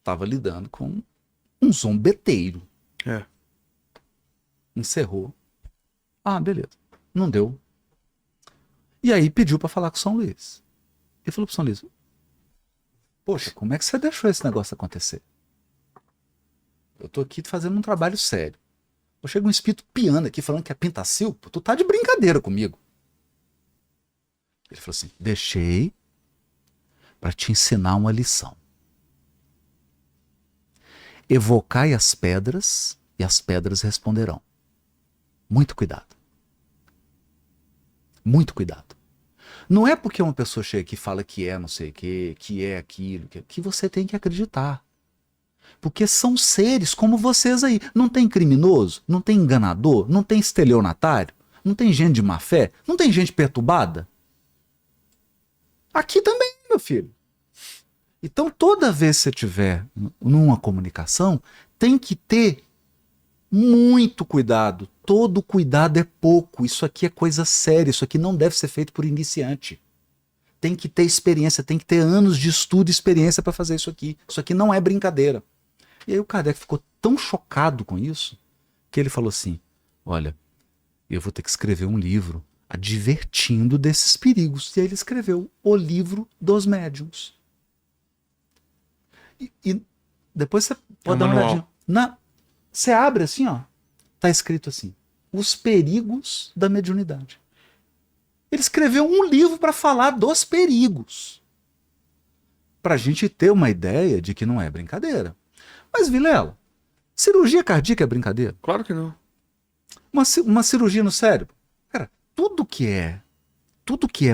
estava lidando com um zombeteiro. É. Encerrou. Ah, beleza. Não deu. E aí pediu para falar com o São Luís. Ele falou pro São Luís: poxa, como é que você deixou esse negócio acontecer? Eu tô aqui fazendo um trabalho sério. Eu chego um espírito piano aqui falando que é pintacil, pô, tu tá de brincadeira comigo. Ele falou assim: deixei para te ensinar uma lição. Evocai as pedras e as pedras responderão. Muito cuidado. Muito cuidado. Não é porque uma pessoa chega aqui e fala que é não sei o que é aquilo, que você tem que acreditar. Porque são seres como vocês aí. Não tem criminoso, não tem enganador, não tem estelionatário, não tem gente de má fé, não tem gente perturbada. Aqui também, meu filho. Então, toda vez que você tiver numa comunicação, tem que ter muito cuidado. Todo cuidado é pouco. Isso aqui é coisa séria. Isso aqui não deve ser feito por iniciante. Tem que ter experiência, tem que ter anos de estudo e experiência para fazer isso aqui. Isso aqui não é brincadeira. E aí o Kardec ficou tão chocado com isso que ele falou assim: olha, eu vou ter que escrever um livro advertindo desses perigos. E aí ele escreveu O Livro dos Médiuns. E depois você pode dar uma olhadinha. Você abre assim, ó, tá escrito assim: Os Perigos da Mediunidade. Ele escreveu um livro para falar dos perigos. Pra gente ter uma ideia de que não é brincadeira. Mas, Vilela, cirurgia cardíaca é brincadeira? Claro que não. Uma cirurgia no cérebro? Cara, tudo que é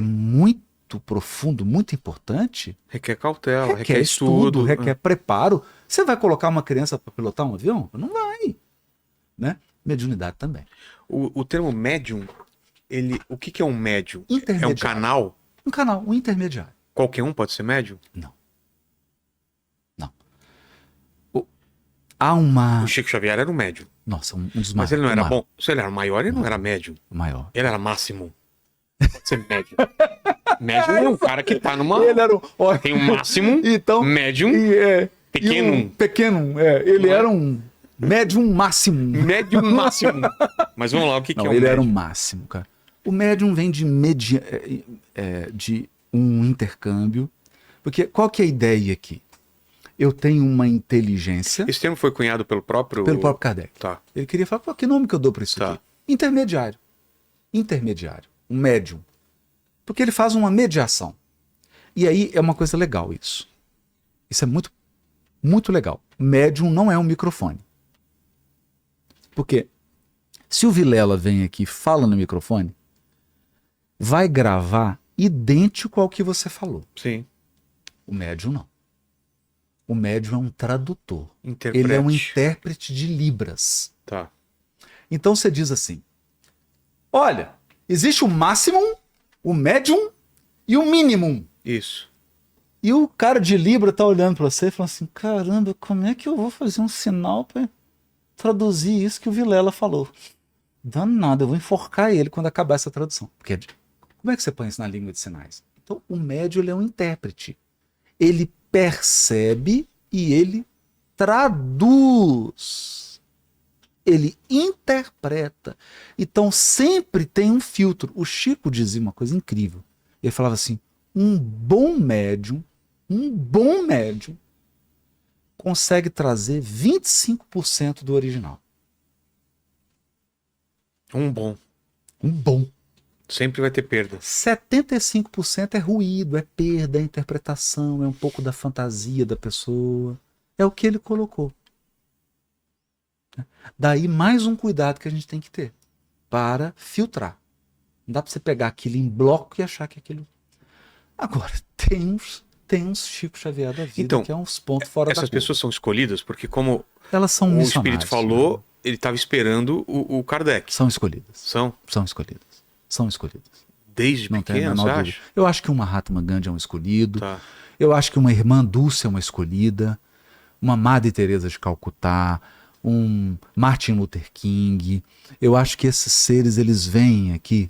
muito profundo, muito importante, Requer cautela, requer estudo, requer preparo. Você vai colocar uma criança para pilotar um avião? Não vai. Né? Mediunidade também. O termo médium, o que é um médium? É um Intermediário. canal? Um canal, um intermediário. Qualquer um pode ser médium? Não. Há uma... O Chico Xavier era um médium. Nossa, um dos maiores. Mas ele não era bom? Se ele era maior, ele não era médium. Maior. Ele era máximo. Pode ser médium. Médium é um cara que tá numa... Ele era Tem um máximo, então, médium, pequeno. Pequeno, ele era um médium máximo. Médium máximo. Mas vamos lá, o que é um ele médium? era um máximo, cara. O médium vem de um intercâmbio. Porque qual que é a ideia aqui? Eu tenho uma inteligência... Esse termo foi cunhado pelo próprio Kardec. Tá. Ele queria falar: que nome que eu dou para isso aqui? Intermediário. Intermediário. Um médium. Porque ele faz uma mediação. E aí é uma coisa legal isso. Isso é muito, muito legal. Médium não é um microfone. Porque se o Vilela vem aqui e fala no microfone, vai gravar idêntico ao que você falou. Sim. O médium não. O médium é um tradutor. Interprete. Ele é um intérprete de Libras. Tá. Então você diz assim: olha, existe o máximo, o médium e o mínimo. Isso. E o cara de Libra tá olhando para você e falando assim: caramba, como é que eu vou fazer um sinal para traduzir isso que o Vilela falou? Danado, eu vou enforcar ele quando acabar essa tradução. Porque como é que você põe isso na língua de sinais? Então o médium, ele é um intérprete. Ele percebe e ele traduz. Ele interpreta. Então sempre tem um filtro. O Chico dizia uma coisa incrível. Ele falava assim: um bom médium consegue trazer 25% do original. Um bom. Um bom. Sempre vai ter perda. 75% é ruído, é perda, é interpretação, é um pouco da fantasia da pessoa. É o que ele colocou. Daí mais um cuidado que a gente tem que ter para filtrar. Não dá para você pegar aquilo em bloco e achar que aquilo... Agora, tem uns Chico Xavier da vida, então, que é uns pontos fora da curva. Essas pessoas são escolhidas porque, como elas são o missionárias, Espírito falou, né? ele estava esperando o Kardec. São escolhidas. São escolhidas. São escolhidas. Desde Não tem a pequeno, menor você dúvida. acha? Eu acho que uma Mahatma Gandhi é um escolhido. Tá. Eu acho que uma irmã Dulce é uma escolhida. Uma Madre Teresa de Calcutá. Um Martin Luther King. Eu acho que esses seres, eles vêm aqui.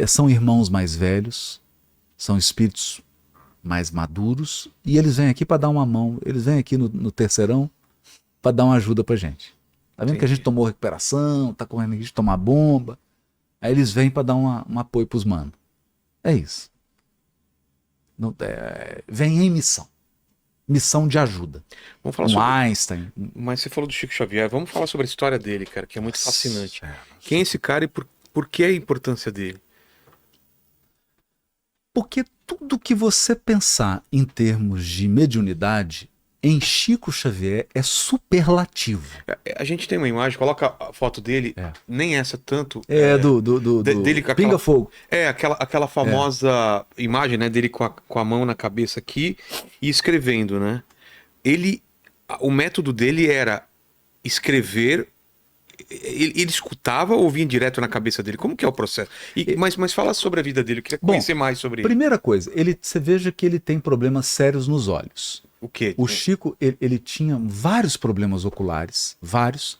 São irmãos mais velhos. São espíritos mais maduros, e eles vêm aqui para dar uma mão, eles vêm aqui no terceirão para dar uma ajuda pra gente. Tá vendo que a gente tomou recuperação, tá correndo aqui de tomar bomba, aí eles vêm para dar um apoio pros manos. É isso. Vem em missão de ajuda. Vamos falar Um sobre... Einstein. Mas você falou do Chico Xavier. Vamos falar sobre a história dele, cara, que é muito fascinante. É. Quem é esse cara e por que a importância dele? Porque tudo que você pensar em termos de mediunidade, em Chico Xavier é superlativo. A gente tem uma imagem, coloca a foto dele, nem essa tanto. Dele com Pinga Fogo. Aquela famosa imagem, né, dele com a mão na cabeça aqui e escrevendo, né? O método dele era escrever. Ele escutava ou vinha direto na cabeça dele? Como que é o processo? Mas fala sobre a vida dele, eu queria conhecer mais sobre ele. Primeira coisa, você veja que ele tem problemas sérios nos olhos. O quê? O Chico, ele tinha vários problemas oculares, vários.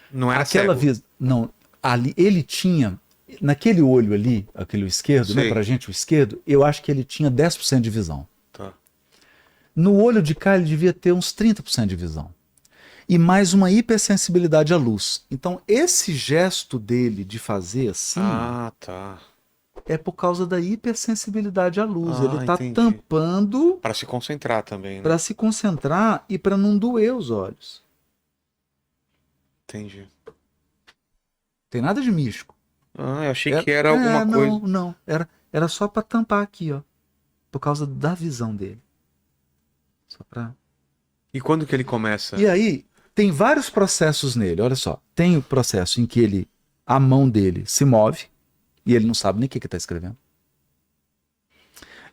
Não era Aquela cego? Não, ali ele tinha, naquele olho ali, aquele esquerdo, né, pra gente o esquerdo, eu acho que ele tinha 10% de visão. Tá. No olho de cá ele devia ter uns 30% de visão. E mais uma hipersensibilidade à luz. Então esse gesto dele de fazer assim Tá. é por causa da hipersensibilidade à luz. Ele tá Entendi. tampando Para se concentrar também, né? para se concentrar e para não doer os olhos. Entendi. Tem nada de místico. Eu achei que era alguma coisa. Não, era só para tampar aqui, ó. Por causa da visão dele. Só para. E quando que ele começa? E aí tem vários processos nele, olha só. Tem o processo em que a mão dele se move e ele não sabe nem o que está escrevendo.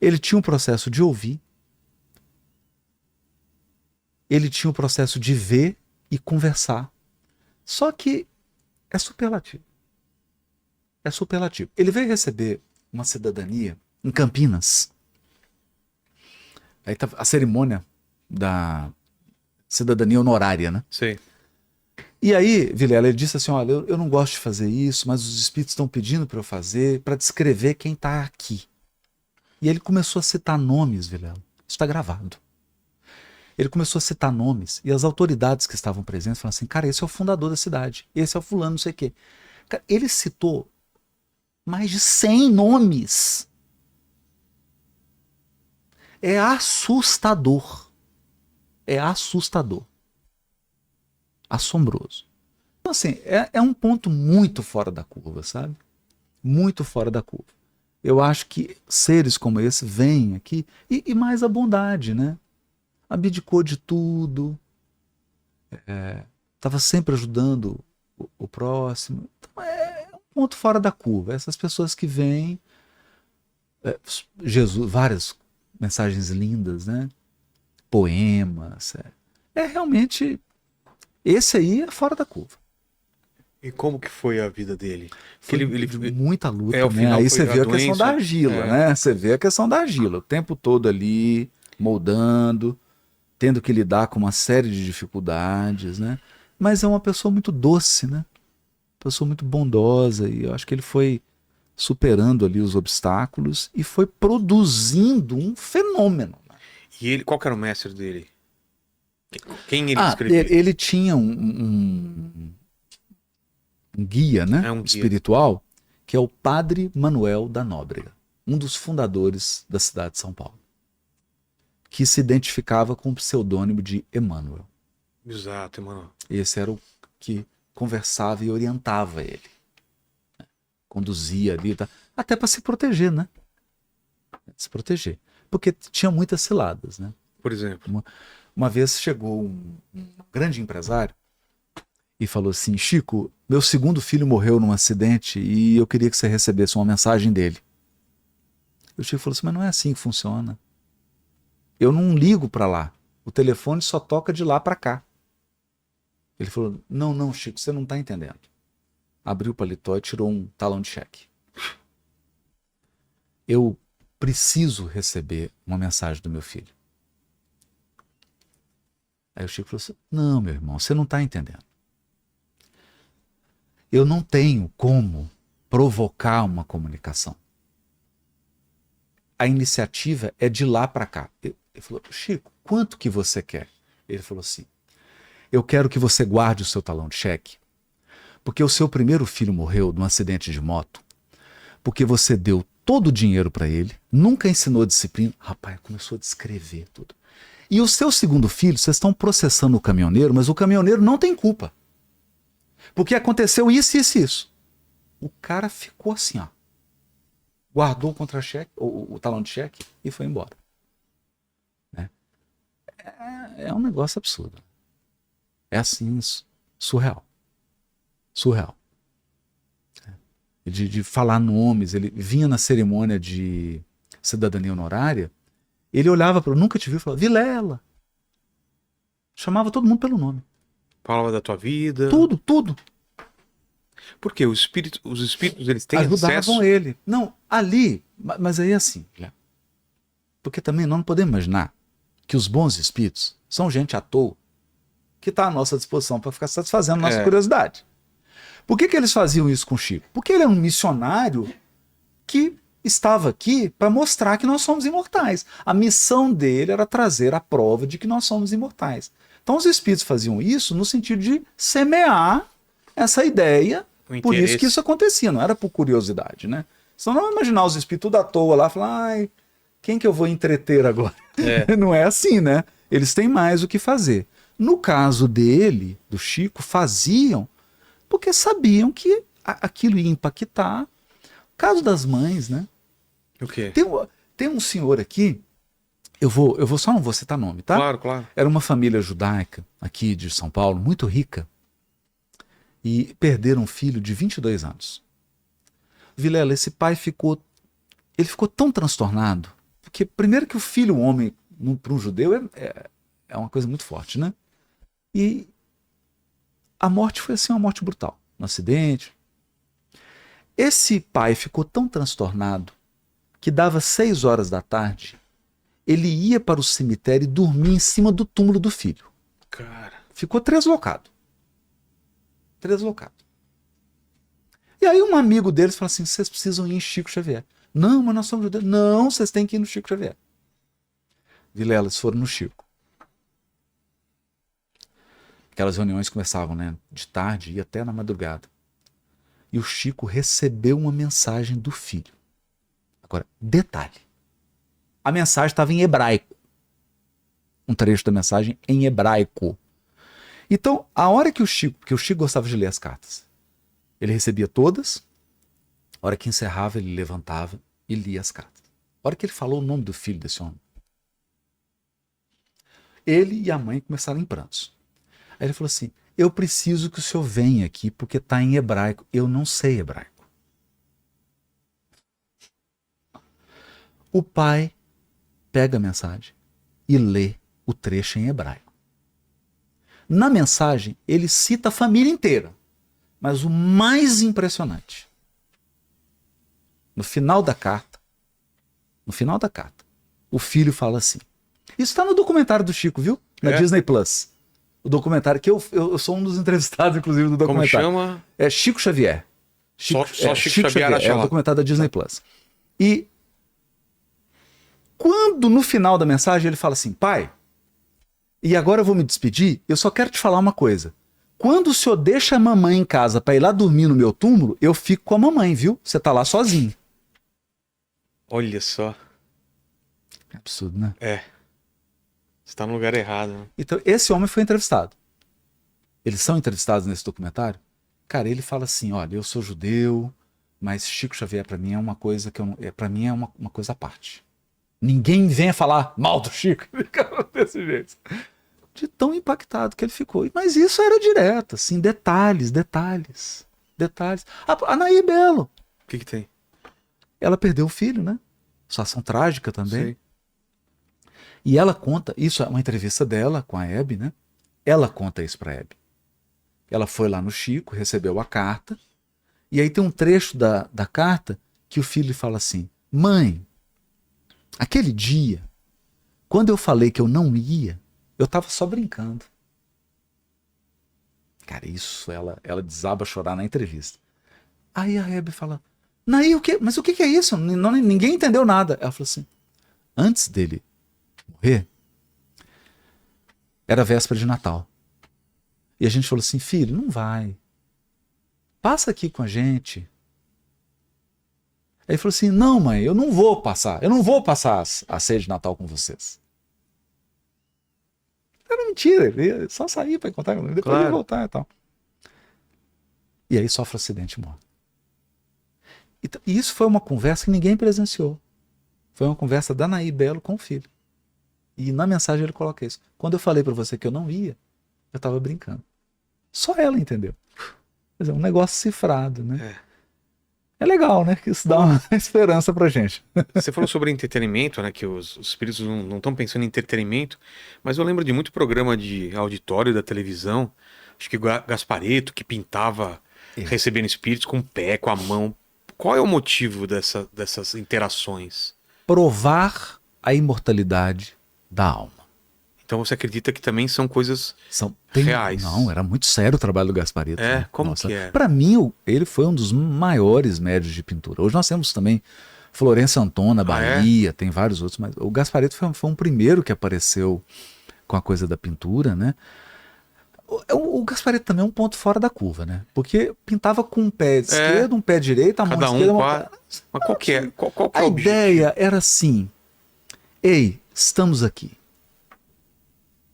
Ele tinha um processo de ouvir. Ele tinha um processo de ver e conversar. Só que é superlativo. É superlativo. Ele veio receber uma cidadania em Campinas. Aí tá a cerimônia da cidadania honorária, né? Sei. E aí, Vilela, ele disse assim, olha, eu não gosto de fazer isso, mas os espíritos estão pedindo para eu fazer, para descrever quem está aqui. E ele começou a citar nomes, Vilela. Isso está gravado. Ele começou a citar nomes, e as autoridades que estavam presentes falaram assim, cara, esse é o fundador da cidade, esse é o fulano, não sei o quê. Cara, ele citou mais de 100 nomes. É assustador. É assustador. Assombroso. Então, assim, é um ponto muito fora da curva, sabe? Muito fora da curva. Eu acho que seres como esse vêm aqui, e mais a bondade, né? Abdicou de tudo, estava sempre ajudando o próximo. Então, é um ponto fora da curva. Essas pessoas que vêm, Jesus, várias mensagens lindas, né? Poemas. Realmente, esse aí é fora da curva. E como que foi a vida dele? Foi Ele muita luta, ao né? final Aí foi você vê a questão doença. da argila, né? Você vê a questão da argila, o tempo todo ali, moldando, tendo que lidar com uma série de dificuldades, né? Mas é uma pessoa muito doce, né? Pessoa muito bondosa, e eu acho que ele foi superando ali os obstáculos e foi produzindo um fenômeno. E ele, qual que era o mestre dele? Quem ele Ah, escrevia? ele tinha um guia, né? Um guia. Espiritual, que é o Padre Manuel da Nóbrega, um dos fundadores da cidade de São Paulo, que se identificava com o pseudônimo de Emmanuel. Exato, mano. Esse era o que conversava e orientava ele. Conduzia ali, tá? Até para se proteger, né? Se proteger. Porque tinha muitas ciladas, né? Por exemplo. Uma vez chegou um grande empresário e falou assim, Chico, meu segundo filho morreu num acidente e eu queria que você recebesse uma mensagem dele. E o Chico falou assim, mas não é assim que funciona. Eu não ligo para lá. O telefone só toca de lá para cá. Ele falou, não, Chico, você não está entendendo. Abriu o paletó e tirou um talão de cheque. Eu preciso receber uma mensagem do meu filho. Aí o Chico falou assim, não, meu irmão, você não está entendendo. Eu não tenho como provocar uma comunicação. a iniciativa é de lá para cá. Ele falou, Chico, quanto que você quer? Ele falou assim, eu quero que você guarde o seu talão de cheque, porque o seu primeiro filho morreu num acidente de moto, porque você deu todo o dinheiro para ele, nunca ensinou disciplina. Rapaz, começou a descrever tudo. E o seu segundo filho, vocês estão processando o caminhoneiro, mas o caminhoneiro não tem culpa. Porque aconteceu isso, isso e isso. O cara ficou assim, ó. Guardou o contra-cheque, o talão de cheque e foi embora. Né? É um negócio absurdo. É assim, surreal. Surreal. De falar nomes, ele vinha na cerimônia de cidadania honorária, ele olhava para nunca te viu e falava, Vilela. Chamava todo mundo pelo nome. Falava da tua vida. Tudo, tudo. Porque os espíritos, eles têm Ajudavam acesso... ele. Não, ali, mas aí é assim, né? Porque também nós não podemos imaginar que os bons espíritos são gente à toa que está à nossa disposição para ficar satisfazendo nossa curiosidade. Por que eles faziam isso com o Chico? Porque ele é um missionário que estava aqui para mostrar que nós somos imortais. A missão dele era trazer a prova de que nós somos imortais. Então os espíritos faziam isso no sentido de semear essa ideia, por isso que isso acontecia, não era por curiosidade, né? Senão não imaginar os espíritos tudo à toa lá, falar, ai, quem que eu vou entreter agora? Não é assim, né? Eles têm mais o que fazer. No caso dele, do Chico, faziam porque sabiam que aquilo ia impactar. Caso das mães, né? O quê? Tem um senhor aqui, eu só não vou citar nome, tá? Claro, claro. Era uma família judaica aqui de São Paulo, muito rica, e perderam um filho de 22 anos. Vilela, esse pai ficou tão transtornado, porque primeiro que o filho homem para um judeu é uma coisa muito forte, né? E a morte foi assim, uma morte brutal, um acidente. Esse pai ficou tão transtornado que dava 6 horas da tarde, ele ia para o cemitério e dormia em cima do túmulo do filho. Cara. Ficou translocado. Translocado. E aí um amigo deles falou assim, vocês precisam ir em Chico Xavier. Não, mas nós somos judeus. Não, vocês têm que ir no Chico Xavier. Vilela, eles foram no Chico. Aquelas reuniões começavam, né, de tarde e até na madrugada. E o Chico recebeu uma mensagem do filho. Agora, detalhe. A mensagem estava em hebraico. Um trecho da mensagem em hebraico. Então, a hora que o Chico, porque o Chico gostava de ler as cartas, ele recebia todas, a hora que encerrava, ele levantava e lia as cartas. A hora que ele falou o nome do filho desse homem, ele e a mãe começaram em prantos. Aí ele falou assim, eu preciso que o senhor venha aqui porque está em hebraico. Eu não sei hebraico. O pai pega a mensagem e lê o trecho em hebraico. Na mensagem, ele cita a família inteira. Mas o mais impressionante, no final da carta, o filho fala assim, isso está no documentário do Chico, viu? Na Disney Plus. O documentário, que eu sou um dos entrevistados, inclusive, do documentário. Como chama? É Chico Xavier. Só Chico Xavier é o documentário da Disney Plus. E quando no final da mensagem ele fala assim, pai, e agora eu vou me despedir, eu só quero te falar uma coisa. Quando o senhor deixa a mamãe em casa para ir lá dormir no meu túmulo, eu fico com a mamãe, viu? Você tá lá sozinho. Olha só. É absurdo, né? É. Você tá no lugar errado. Né? Então, esse homem foi entrevistado. Eles são entrevistados nesse documentário. Cara, ele fala assim, olha, eu sou judeu, mas Chico Xavier para mim é uma coisa que para mim é uma coisa à parte. Ninguém venha falar mal do Chico. Desse jeito. De tão impactado que ele ficou. Mas isso era direto, assim, detalhes. A Anaí Belo. O que tem? Ela perdeu o filho, né? Situação trágica também. Sei. E ela conta, isso é uma entrevista dela com a Hebe, né? Ela conta isso pra Hebe. Ela foi lá no Chico, recebeu a carta, e aí tem um trecho da carta que o filho fala assim, mãe, aquele dia, quando eu falei que eu não ia, eu tava só brincando. Cara, isso, ela desaba a chorar na entrevista. Aí a Hebe fala, Naí, o quê? Mas o que que é isso? Ninguém entendeu nada. Ela falou assim, antes dele morrer, era véspera de Natal. E a gente falou assim, filho, não vai. Passa aqui com a gente. Aí ele falou assim, não, mãe, eu não vou passar a ceia de Natal com vocês. Era mentira, ele ia só sair para contar, depois Claro. ia voltar e tal. E aí sofre um acidente e morre. E isso foi uma conversa que ninguém presenciou. Foi uma conversa da Naí Belo com o filho. E na mensagem ele coloca isso. Quando eu falei para você que eu não ia, eu estava brincando. Só ela entendeu. Quer dizer, um negócio cifrado, né? É legal, né? Que isso dá uma esperança pra gente. Você falou sobre entretenimento, né? Que os espíritos não estão pensando em entretenimento, mas eu lembro de muito programa de auditório da televisão. Acho que o Gasparetto, que pintava recebendo espíritos com o pé, com a mão. Qual é o motivo dessas interações? Provar a imortalidade da alma. Então você acredita que também são coisas reais? Não, era muito sério o trabalho do Gasparetto. É? Né? Como Nossa, que é? Para mim, ele foi um dos maiores médios de pintura. Hoje nós temos também Florencio Antônio na Bahia, tem vários outros, mas o Gasparetto foi um primeiro que apareceu com a coisa da pintura, né? O Gasparetto também é um ponto fora da curva, né? Porque pintava com um pé esquerdo, um pé direito, a mão esquerda... Mas qual que é? Qual que é a o objetivo? ideia era assim, ei, estamos aqui.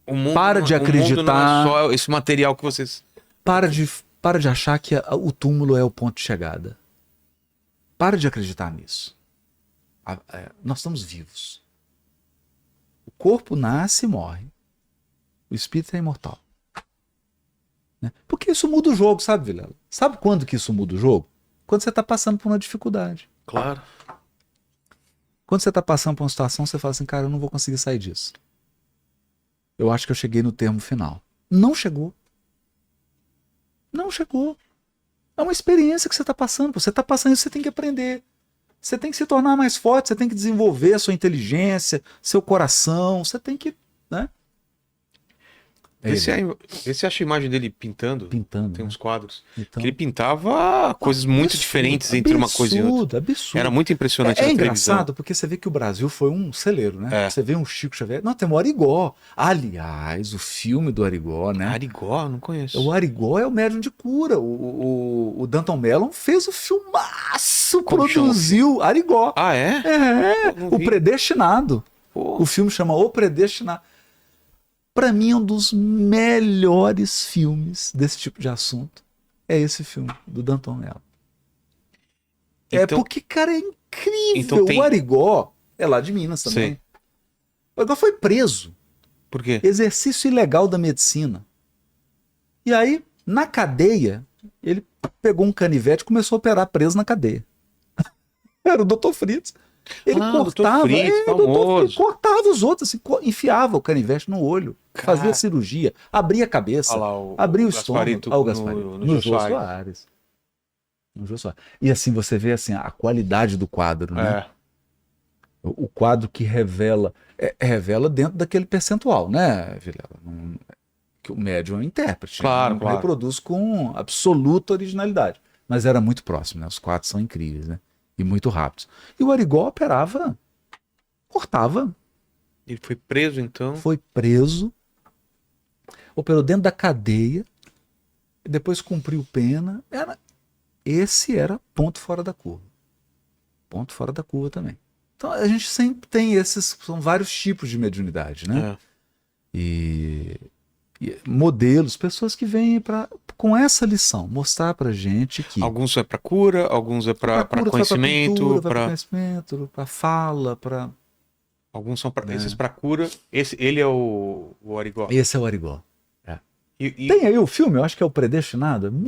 O mundo Para de acreditar. O mundo não é só esse material que vocês... Para de achar que o túmulo é o ponto de chegada. Para de acreditar nisso. Nós estamos vivos. O corpo nasce e morre. O espírito é imortal. Né? Porque isso muda o jogo, sabe, Vilela? Sabe quando que isso muda o jogo? Quando você está passando por uma dificuldade. Claro. Quando você está passando por uma situação, você fala assim, cara, eu não vou conseguir sair disso. Eu acho que eu cheguei no termo final. Não chegou. Não chegou. É uma experiência que você está passando. Você está passando isso, você tem que aprender. Você tem que se tornar mais forte, você tem que desenvolver a sua inteligência, seu coração, você tem que... Né? Vê se acha a imagem dele pintando. Tem uns quadros. Então, que ele pintava coisas muito diferentes entre uma coisa e outra. Absurdo. Era muito impressionante na televisão. Engraçado porque você vê que o Brasil foi um celeiro, né? Você vê um Chico Xavier. Não, tem o Arigó. Aliás, o filme do Arigó, né? Arigó? Não conheço. O Arigó é o médium de cura. O Danton Mellon fez o filmaço, produziu Arigó. Ah, é? O Predestinado. Pô. O filme chama O Predestinado. Pra mim é um dos melhores filmes desse tipo de assunto. É esse filme, do Danton Mellon. Então, porque, cara, é incrível. Então O Arigó é lá de Minas também. Sei. O Arigó foi preso. Por quê? Exercício ilegal da medicina. E aí, na cadeia, ele pegou um canivete e começou a operar preso na cadeia. Era o Dr. Fritz. Ele cortava, Dr. Fritz, famoso. cortava os outros, assim, enfiava o canivete no olho, fazia cirurgia, abria a cabeça, abria o estômago. O Gasparetto. No Jô Soares. No Jô Soares. E assim, você vê assim, a qualidade do quadro, né? O quadro que revela dentro daquele percentual, né, Vilela? Que o médium é um intérprete. Claro. Reproduz com absoluta originalidade. Mas era muito próximo, né? Os quadros são incríveis, né? E muito rápidos. E o Arigó operava, cortava. Ele foi preso, então? Foi preso, operou dentro da cadeia, depois cumpriu pena. Esse era ponto fora da curva. Ponto fora da curva também. Então a gente sempre tem são vários tipos de mediunidade, né? E modelos, pessoas que vêm com essa lição, mostrar pra gente que... Alguns é pra cura, alguns é pra conhecimento, para conhecimento, pra fala, pra... Alguns são esses pra cura. Ele é o Arigó. Esse é o Arigó. Tem aí o filme, eu acho que é o Predestinado. É muito